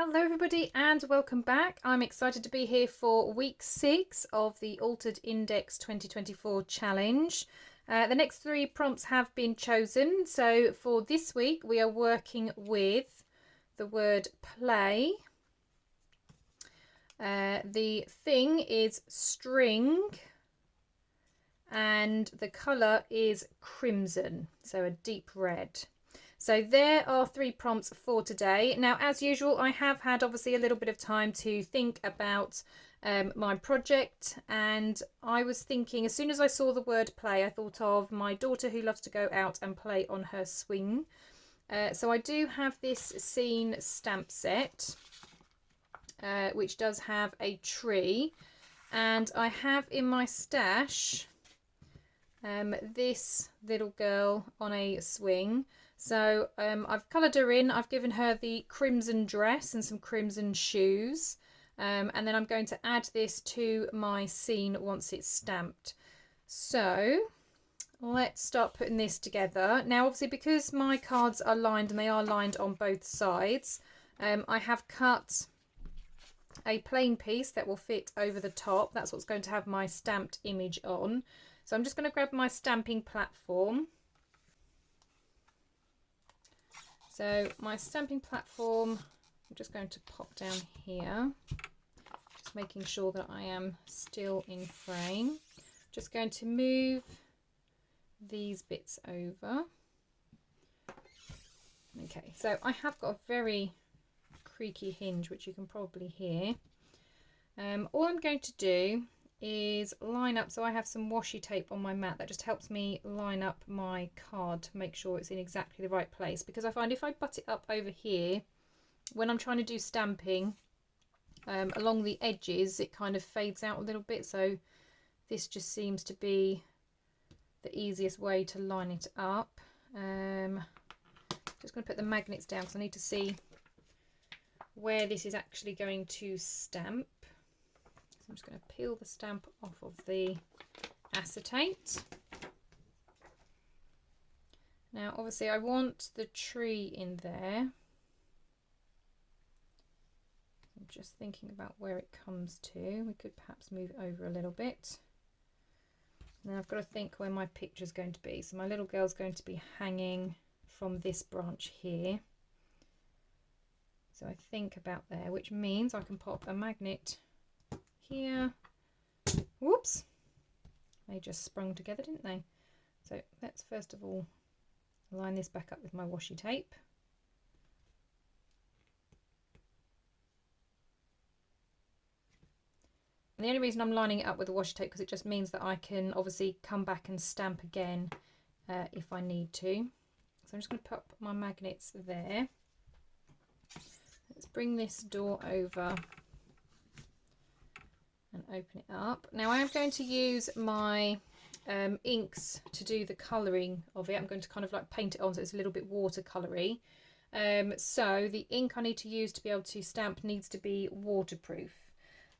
Hello everybody and welcome back. I'm excited to be here for week 6 of the Altered Index 2024 challenge. The next 3 prompts have been chosen. So for this week we are working with the word play. The thing is string and the colour is crimson, so a deep red. So there are 3 prompts for today. Now, as usual, I have had obviously a little bit of time to think about my project, and I was thinking, as soon as I saw the word play, I thought of my daughter who loves to go out and play on her swing. So I do have this scene stamp set, which does have a tree, and I have in my stash this little girl on a swing. So I've coloured her in. I've given her the crimson dress and some crimson shoes. And then I'm going to add this to my scene once it's stamped. So let's start putting this together. Now, obviously, because my cards are lined and they are lined on both sides, I have cut a plain piece that will fit over the top. That's what's going to have my stamped image on. So I'm just going to grab my stamping platform. So my stamping platform, I'm just going to pop down here, just making sure that I am still in frame. Just going to move these bits over. Okay, so I have got a very creaky hinge, which you can probably hear. All I'm going to do is line up, so I have some washi tape on my mat that just helps me line up my card to make sure it's in exactly the right place, because I find if I butt it up over here when I'm trying to do stamping along the edges, it kind of fades out a little bit. So this just seems to be the easiest way to line it up. Just going to put the magnets down because I need to see where this is actually going to stamp. So I'm just going to peel the stamp off of the acetate. Now, obviously, I want the tree in there. I'm just thinking about where it comes to. We could perhaps move it over a little bit. Now I've got to think where my picture is going to be. So my little girl's going to be hanging from this branch here. So I think about there, which means I can pop a magnet here. Whoops, they just sprung together, didn't they? So let's first of all line this back up with my washi tape. And the only reason I'm lining it up with the washi tape because it just means that I can obviously come back and stamp again if I need to. So I'm just going to put my magnets there. Let's bring this door over and open it up. Now I'm going to use my inks to do the colouring of it. I'm going to kind of like paint it on so it's a little bit watercolory. So the ink I need to use to be able to stamp needs to be waterproof.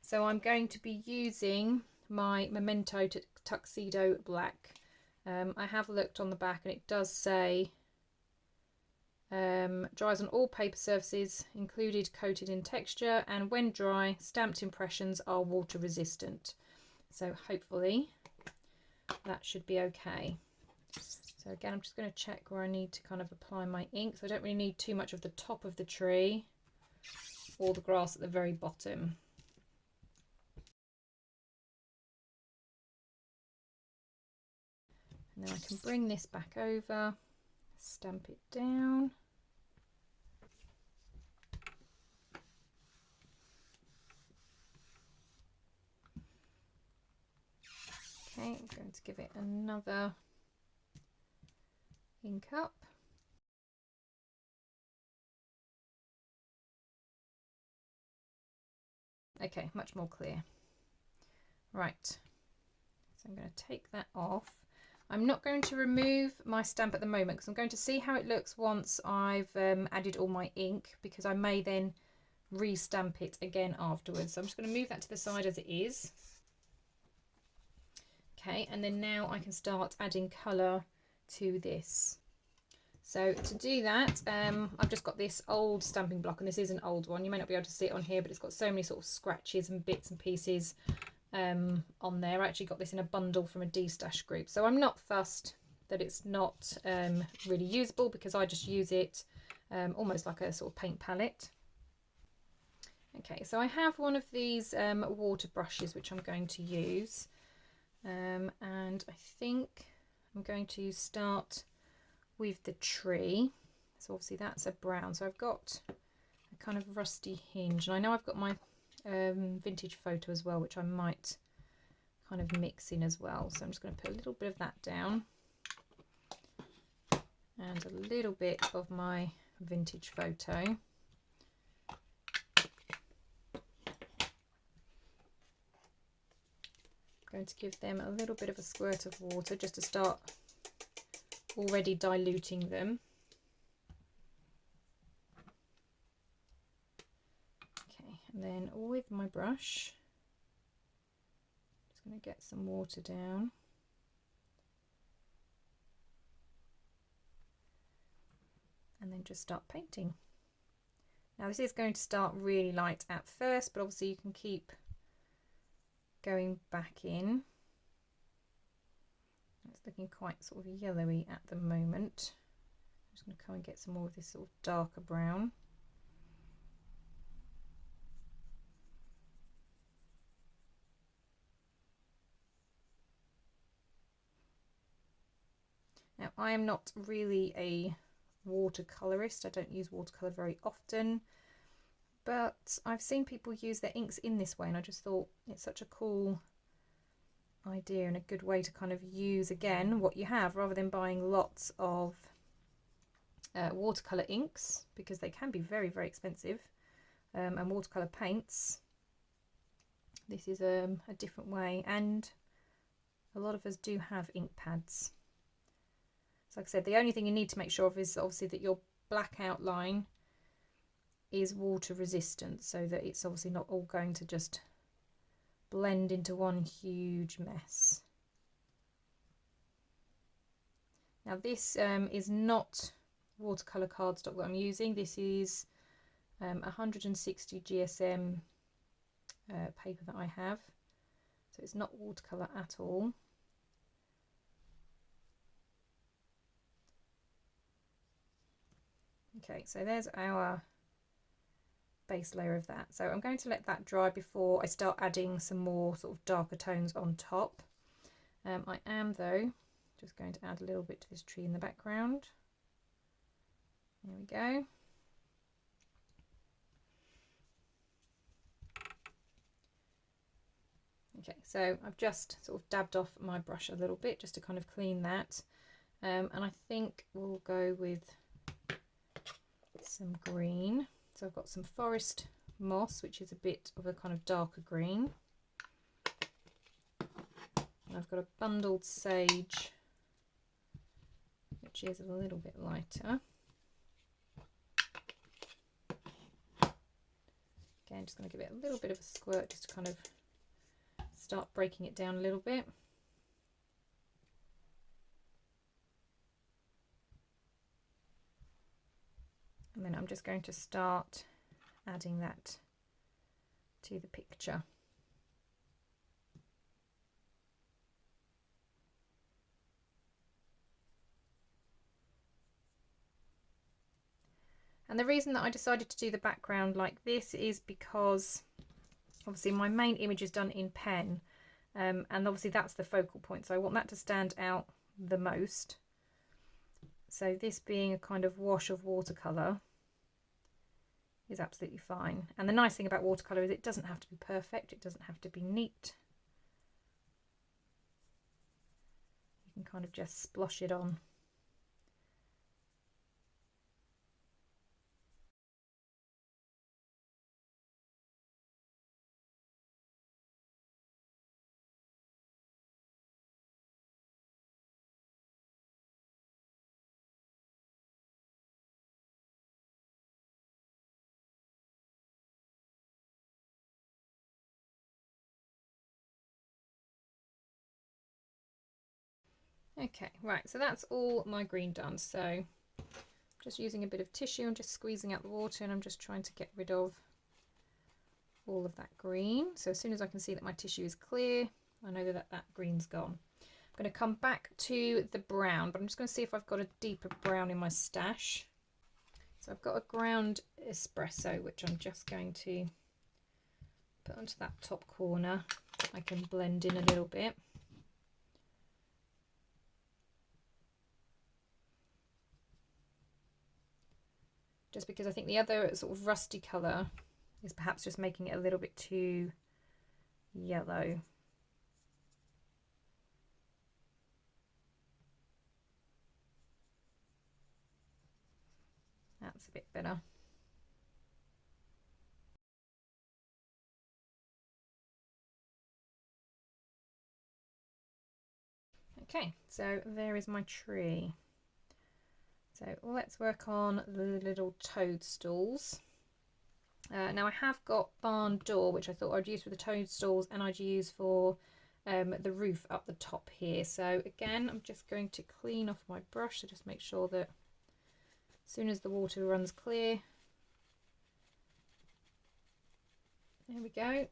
So I'm going to be using my Memento Tuxedo Black. I have looked on the back and it does say dries on all paper surfaces, included coated in texture, and when dry, stamped impressions are water resistant. So hopefully that should be okay. So again, I'm just going to check where I need to kind of apply my ink. So I don't really need too much of the top of the tree or the grass at the very bottom. And then I can bring this back over, stamp it down. Okay, I'm going to give it another ink up. Okay, much more clear. Right, so I'm going to take that off. I'm not going to remove my stamp at the moment because I'm going to see how it looks once I've added all my ink, because I may then re-stamp it again afterwards. So I'm just going to move that to the side as it is. Okay, and then now I can start adding colour to this. So to do that, I've just got this old stamping block, and this is an old one. You may not be able to see it on here, but it's got so many sort of scratches and bits and pieces on there. I actually got this in a bundle from a D-stash group, so I'm not fussed that it's not really usable, because I just use it almost like a sort of paint palette. Okay, so I have one of these water brushes which I'm going to use, and I think I'm going to start with the tree. So obviously that's a brown, so I've got a kind of rusty hinge, and I know I've got my vintage photo as well, which I might kind of mix in as well. So I'm just going to put a little bit of that down and a little bit of my vintage photo. Going to give them a little bit of a squirt of water just to start already diluting them. Okay, and then with my brush, just going to get some water down. And then just start painting. Now this is going to start really light at first, but obviously you can keep going back in. It's looking quite sort of yellowy at the moment. I'm just going to come and get some more of this sort of darker brown. Now I am not really a watercolorist. I don't use watercolor very often, but I've seen people use their inks in this way, and I just thought it's such a cool idea and a good way to kind of use again what you have, rather than buying lots of watercolor inks, because they can be very, very expensive, and watercolor paints. This is a different way, and a lot of us do have ink pads. So like I said, the only thing you need to make sure of is obviously that your black outline is water resistant, so that it's obviously not all going to just blend into one huge mess. Now this is not watercolor cardstock that I'm using. This is 160 GSM paper that I have, so it's not watercolor at all. Okay, so there's our base layer of that. So I'm going to let that dry before I start adding some more sort of darker tones on top. I am though just going to add a little bit to this tree in the background. There we go. Okay, so I've just sort of dabbed off my brush a little bit just to kind of clean that, and I think we'll go with some green. So I've got some forest moss, which is a bit of a kind of darker green. And I've got a bundled sage, which is a little bit lighter. Again, just going to give it a little bit of a squirt just to kind of start breaking it down a little bit. And then I'm just going to start adding that to the picture. And the reason that I decided to do the background like this is because obviously my main image is done in pen, and obviously that's the focal point, so I want that to stand out the most. So this being a kind of wash of watercolour is absolutely fine. And the nice thing about watercolour is it doesn't have to be perfect, it doesn't have to be neat. You can kind of just splosh it on. Okay, right, so that's all my green done. So just using a bit of tissue and just squeezing out the water, and I'm just trying to get rid of all of that green. So as soon as I can see that my tissue is clear, I know that that green's gone. I'm going to come back to the brown, but I'm just going to see if I've got a deeper brown in my stash. So I've got a ground espresso, which I'm just going to put onto that top corner. I can blend in a little bit. Just because I think the other sort of rusty colour is perhaps just making it a little bit too yellow. That's a bit better. Okay, so there is my tree. So let's work on the little toadstools. Now I have got barn door, which I thought I'd use for the toadstools, and I'd use for the roof up the top here. So again, I'm just going to clean off my brush to just make sure that as soon as the water runs clear, there we go.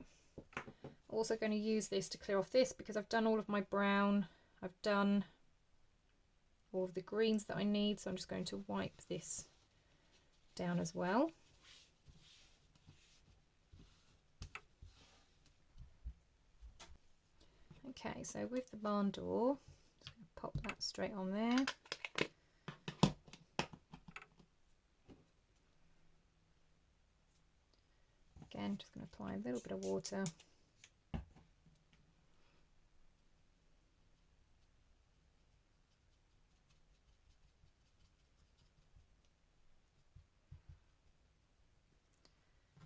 Also going to use this to clear off this because I've done all of my brown, I've done all of the greens that I need, so I'm just going to wipe this down as well. Okay, so with the barn door, just going to pop that straight on there. Again, just going to apply a little bit of water.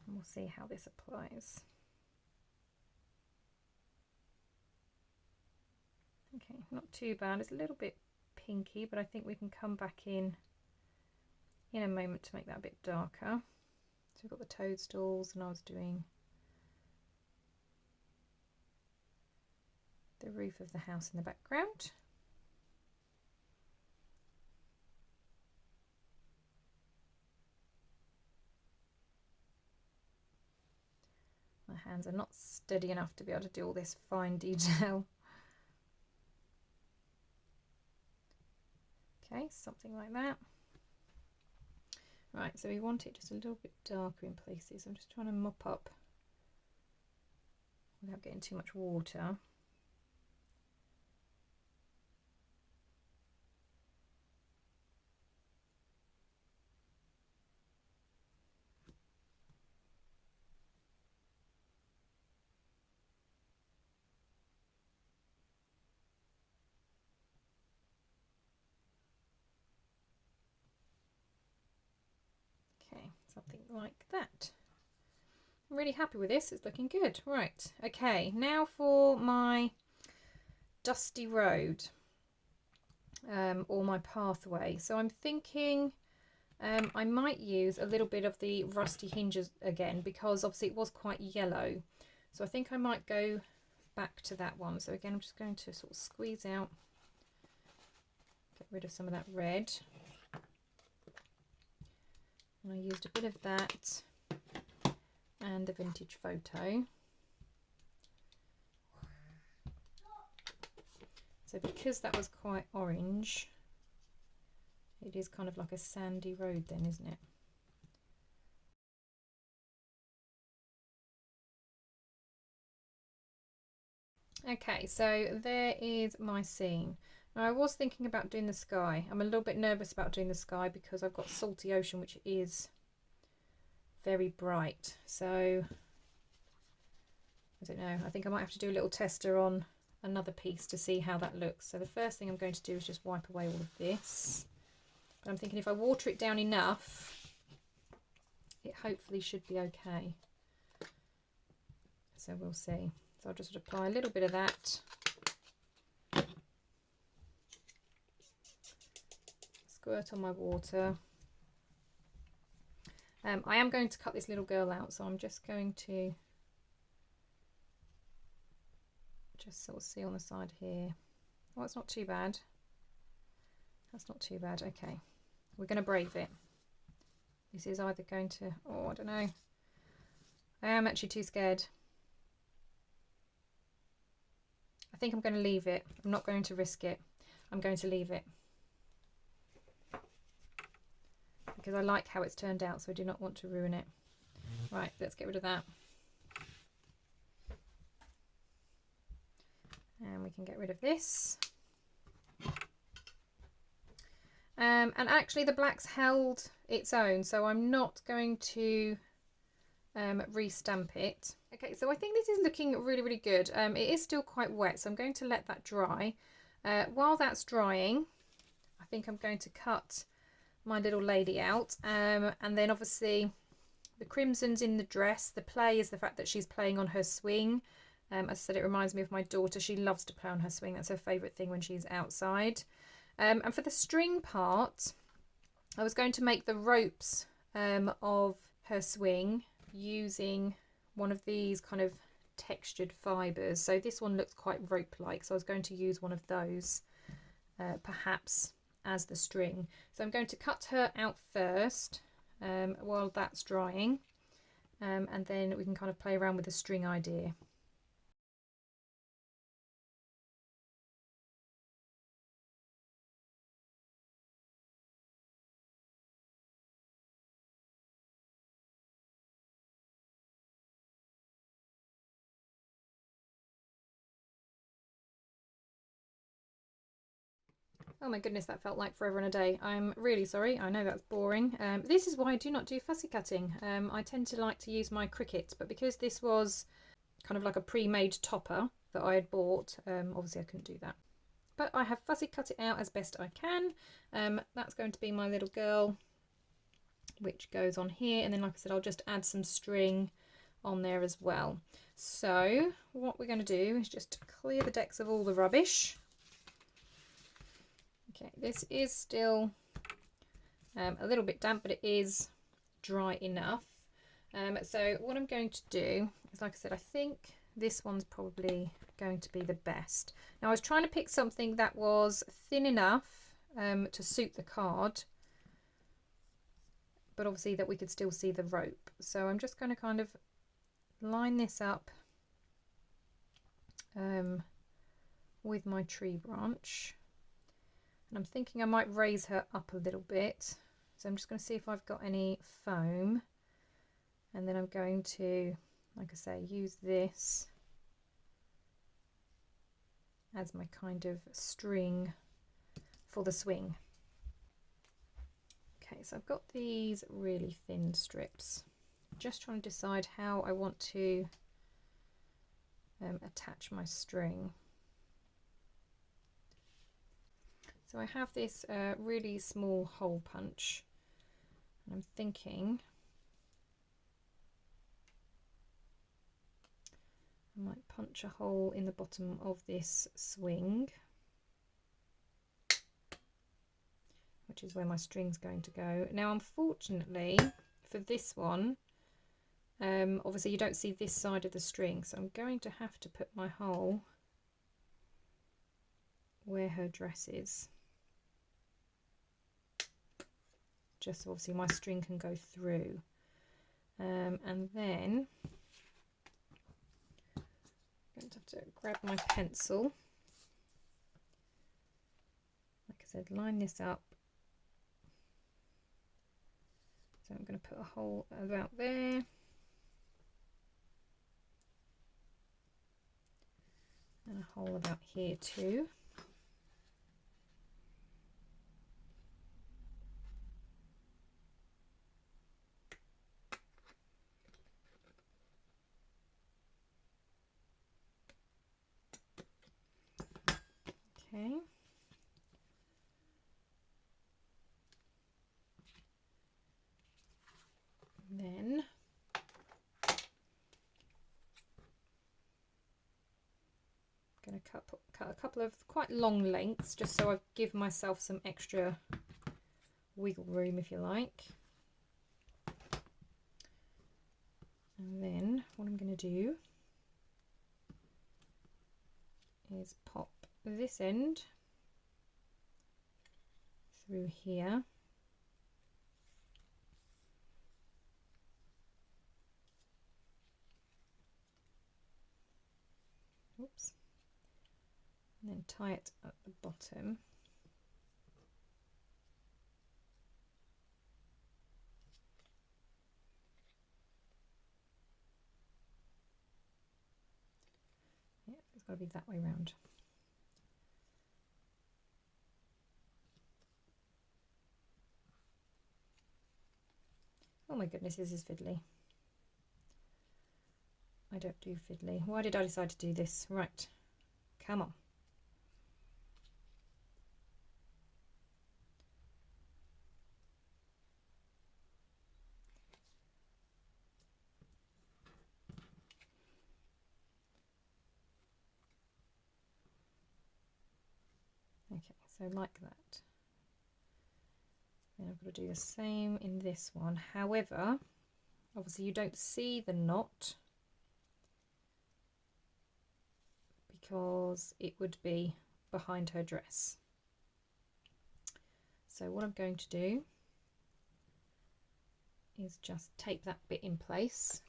And we'll see how this applies. Okay, not too bad. It's a little bit pinky, but I think we can come back in a moment to make that a bit darker. So we've got the toadstools, and I was doing the roof of the house in the background. My hands are not steady enough to be able to do all this fine detail. Okay, something like that. Right, so we want it just a little bit darker in places. I'm just trying to mop up without getting too much water. Okay, something like that. I'm really happy with this, it's looking good. Right, okay, now for my dusty road, or my pathway. So I'm thinking I might use a little bit of the rusty hinges again, because obviously it was quite yellow. So I think I might go back to that one. So again, I'm just going to sort of squeeze out, get rid of some of that red. And I used a bit of that and the vintage photo. So because that was quite orange, it is kind of like a sandy road then, isn't it? Okay, so there is my scene. Now I was thinking about doing the sky. I'm a little bit nervous about doing the sky because I've got salty ocean, which is very bright. So I don't know, I think I might have to do a little tester on another piece to see how that looks. So the first thing I'm going to do is just wipe away all of this. But I'm thinking if I water it down enough, it hopefully should be okay. So we'll see. So I'll just apply a little bit of that. Squirt on my water. I am going to cut this little girl out, so I'm just going to just sort of see on the side here. Oh, it's not too bad. That's not too bad. Okay. We're going to brave it. This is either going to, oh, I don't know. I am actually too scared. I think I'm going to leave it. I'm not going to risk it. I'm going to leave it. Because I like how it's turned out, so I do not want to ruin it. Right, let's get rid of that. And we can get rid of this. And actually the black's held its own, so I'm not going to re-stamp it. Okay, so I think this is looking really, really good. It is still quite wet, so I'm going to let that dry. While that's drying, I think I'm going to cut my little lady out. And then obviously the crimson's in the dress. The play is the fact that she's playing on her swing. As I said, it reminds me of my daughter. She loves to play on her swing. That's her favourite thing when she's outside. And for the string part, I was going to make the ropes of her swing using one of these kind of textured fibres. So this one looks quite rope-like, so I was going to use one of those perhaps as the string. So I'm going to cut her out first while that's drying, and then we can kind of play around with the string idea. Oh my goodness, that felt like forever and a day. I'm really sorry. I know that's boring. This is why I do not do fussy cutting. I tend to like to use my Cricut, but because this was kind of like a pre-made topper that I had bought, obviously I couldn't do that. But I have fussy cut it out as best I can. That's going to be my little girl, which goes on here. And then, like I said, I'll just add some string on there as well. So what we're going to do is just clear the decks of all the rubbish. Okay, this is still a little bit damp, but it is dry enough. So what I'm going to do is, like I said, I think this one's probably going to be the best. Now I was trying to pick something that was thin enough to suit the card, but obviously that we could still see the rope. So I'm just going to kind of line this up with my tree branch. And I'm thinking I might raise her up a little bit. So I'm just going to see if I've got any foam. And then I'm going to, like I say, use this as my kind of string for the swing. Okay, so I've got these really thin strips. Just trying to decide how I want to attach my string. So I have this really small hole punch, and I'm thinking I might punch a hole in the bottom of this swing, which is where my string's going to go. Now, unfortunately, for this one, obviously you don't see this side of the string, so I'm going to have to put my hole where her dress is. Just so obviously my string can go through. And then I'm going to have to grab my pencil. Like I said, line this up. So I'm going to put a hole about there. And a hole about here too. Okay. Then I'm going to cut a couple of quite long lengths just so I give myself some extra wiggle room, if you like. And then what I'm going to do is pop this end through here, and then tie it at the bottom. Yeah, it's got to be that way round. Oh my goodness, this is fiddly. I don't do fiddly. Why did I decide to do this? Right, come on. Okay, so like that. Then I've got to do the same in this one. However, obviously you don't see the knot because it would be behind her dress. So what I'm going to do is just tape that bit in place.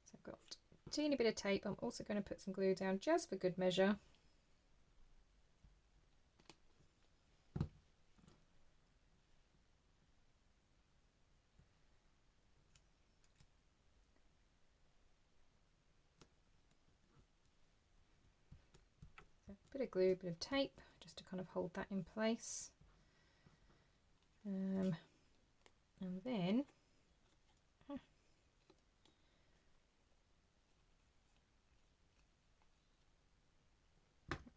So I've got a teeny bit of tape. I'm also going to put some glue down just for good measure. So a bit of glue, a bit of tape, just to kind of hold that in place. And then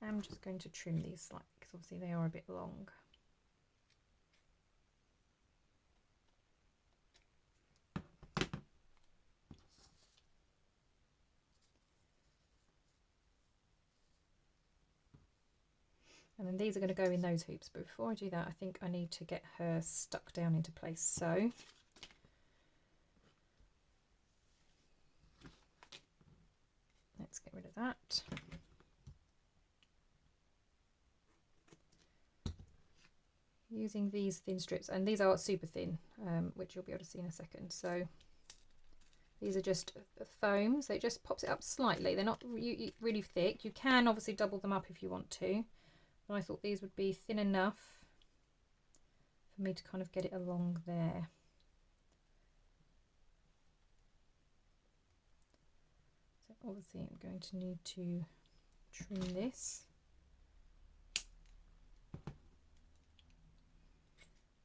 I'm just going to trim these slightly because obviously they are a bit long. And then these are going to go in those hoops, but before I do that I think I need to get her stuck down into place. So let's get rid of that. Using these thin strips, and these are super thin, which you'll be able to see in a second. So these are just foam, so it just pops it up slightly. They're not really thick. You can obviously double them up if you want to, but I thought these would be thin enough for me to kind of get it along there. So obviously I'm going to need to trim this.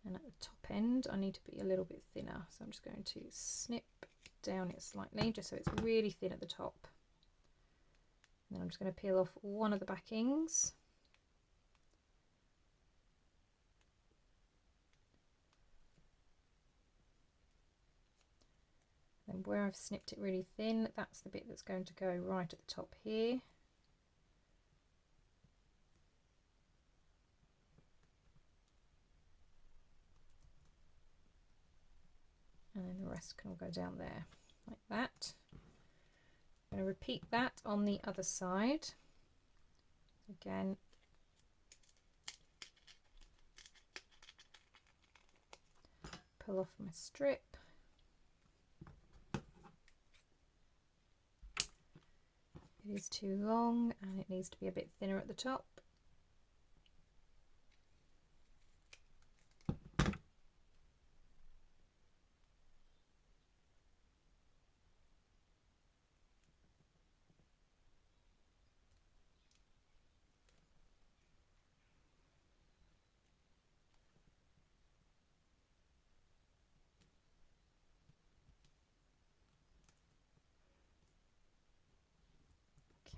And at the top end I need to be a little bit thinner, so I'm just going to snip down it slightly just so it's really thin at the top. And then I'm just going to peel off one of the backings. And where I've snipped it really thin, that's the bit that's going to go right at the top here. And then the rest can all go down there like that. I'm going to repeat that on the other side. Again, pull off my strip. It is too long and it needs to be a bit thinner at the top.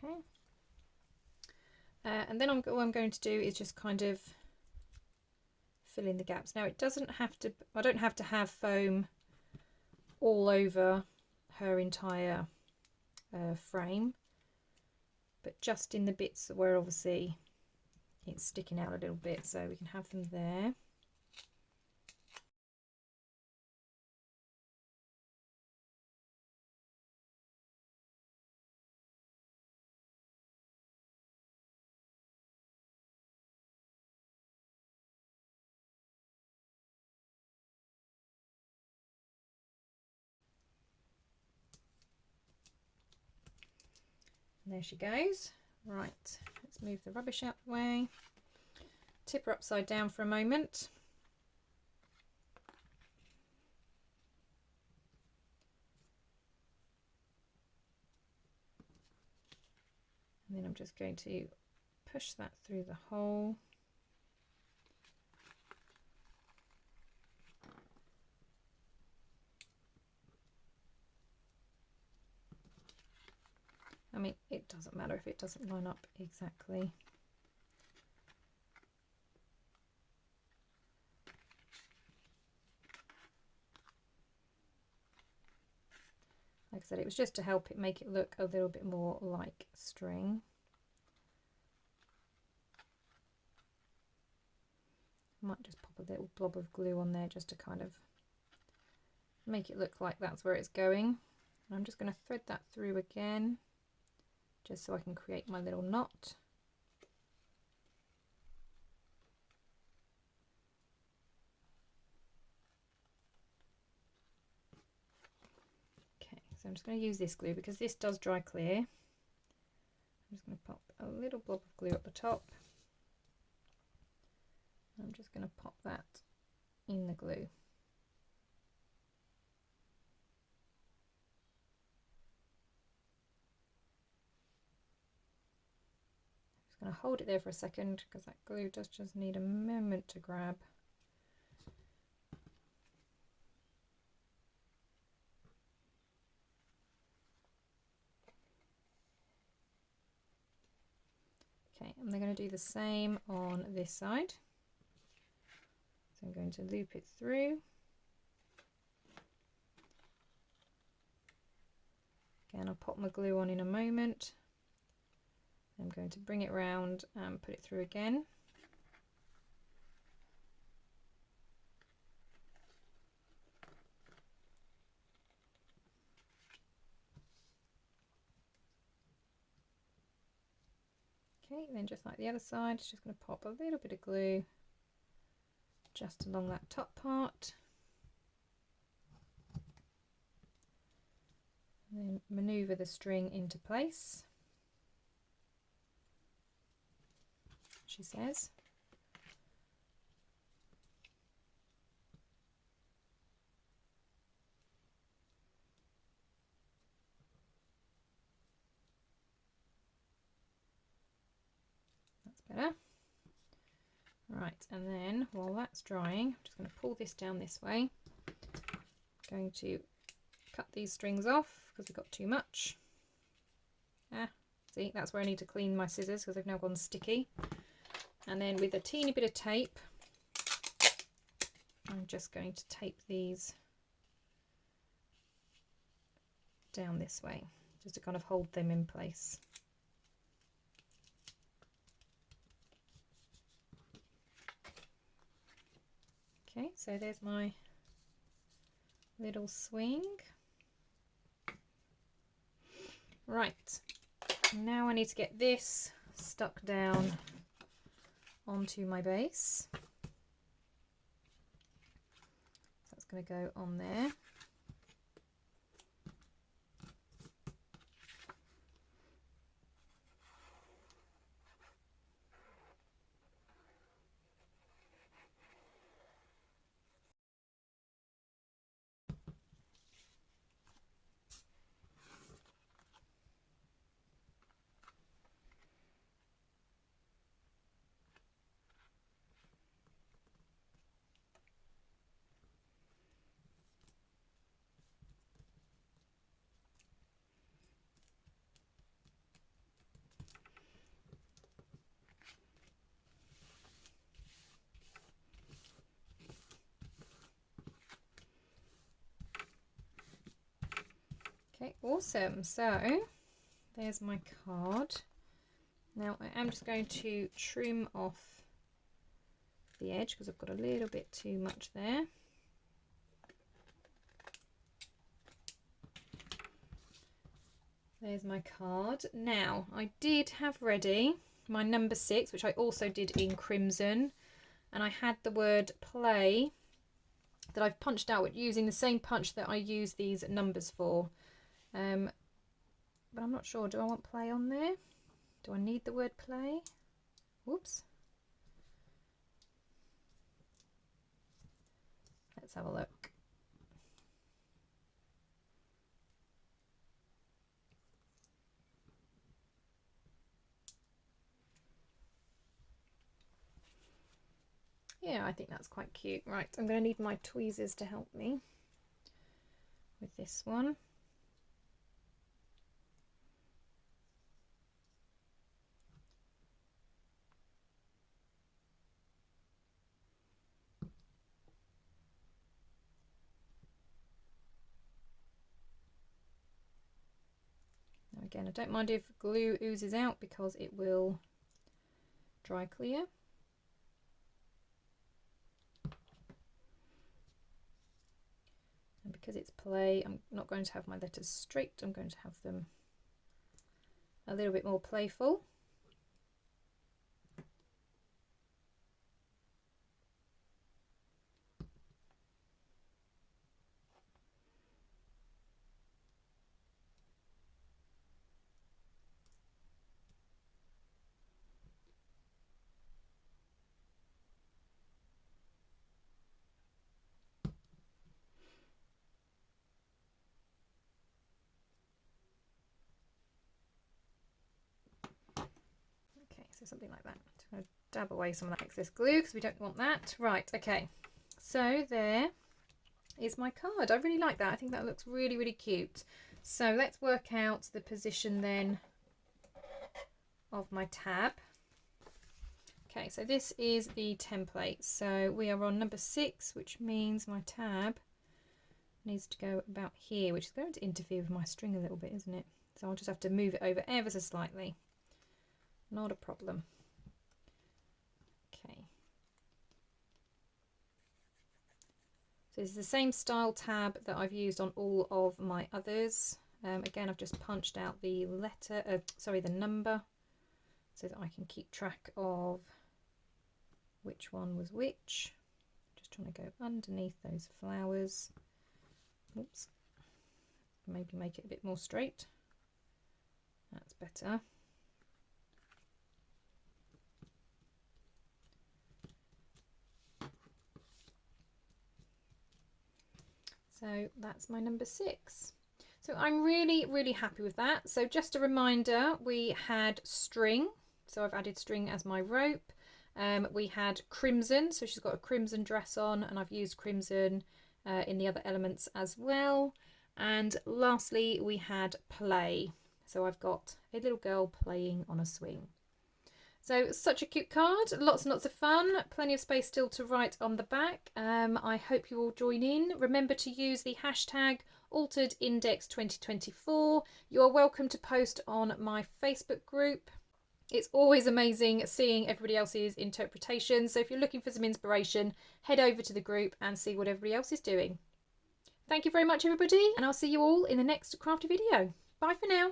Okay. And then what I'm going to do is just kind of fill in the gaps. Now it doesn't have to, I don't have to have foam all over her entire frame, but just in the bits where obviously it's sticking out a little bit, so we can have them there. And there she goes. Right, let's move the rubbish out the way. Tip her upside down for a moment. And then I'm just going to push that through the hole. I mean, it doesn't matter if it doesn't line up exactly. Like I said, it was just to help it make it look a little bit more like string. I might just pop a little blob of glue on there just to kind of make it look like that's where it's going. And I'm just going to thread that through again, just so I can create my little knot. Okay, so I'm just going to use this glue because this does dry clear. I'm just going to pop a little blob of glue at the top. I'm just going to pop that in the glue. Going to hold it there for a second because that glue does just need a moment to grab. Okay, and they're going to do the same on this side. So I'm going to loop it through. Again, I'll pop my glue on in a moment. I'm going to bring it round and put it through again. Okay, then just like the other side, just going to pop a little bit of glue just along that top part. And then manoeuvre the string into place, she says. That's better. Right, and then while that's drying, I'm just going to pull this down this way. I'm going to cut these strings off because we've got too much. See, that's where I need to clean my scissors because they've now gone sticky. And then with a teeny bit of tape, I'm just going to tape these down this way, just to kind of hold them in place. Okay, so there's my little swing. Right, now I need to get this stuck down onto my base. So that's going to go on there. Okay, awesome. So there's my card. Now I am just going to trim off the edge because I've got a little bit too much there. There's my card. Now I did have ready my number 6, which I also did in crimson, and I had the word play that I've punched out using the same punch that I use these numbers for. But but I'm not sure. Do I want play on there? Do I need the word play? Whoops. Let's have a look. Yeah, I think that's quite cute. Right, I'm going to need my tweezers to help me with this one. Now again, I don't mind if glue oozes out because it will dry clear. And because it's play, I'm not going to have my letters straight, I'm going to have them a little bit more playful. Okay, so something like that. I'm going to dab away some of that excess glue because we don't want that. Right, okay. So there is my card. I really like that. I think that looks really, really cute. So let's work out the position then of my tab. Okay, so this is the template. So we are on number 6, which means my tab needs to go about here, which is going to interfere with my string a little bit, isn't it? So I'll just have to move it over ever so slightly. Not a problem. Okay. So this is the same style tab that I've used on all of my others. Again, I've just punched out the the number, so that I can keep track of which one was which. Just trying to go underneath those flowers. Oops. Maybe make it a bit more straight. That's better. So that's my number 6. So I'm really, really happy with that. So just a reminder, we had string. So I've added string as my rope. We had crimson. So she's got a crimson dress on, and I've used crimson in the other elements as well. And lastly, we had play. So I've got a little girl playing on a swing. So such a cute card, lots and lots of fun, plenty of space still to write on the back. I hope you all join in. Remember to use the hashtag AlteredIndex2024. You are welcome to post on my Facebook group. It's always amazing seeing everybody else's interpretations. So if you're looking for some inspiration, head over to the group and see what everybody else is doing. Thank you very much, everybody, and I'll see you all in the next crafty video. Bye for now.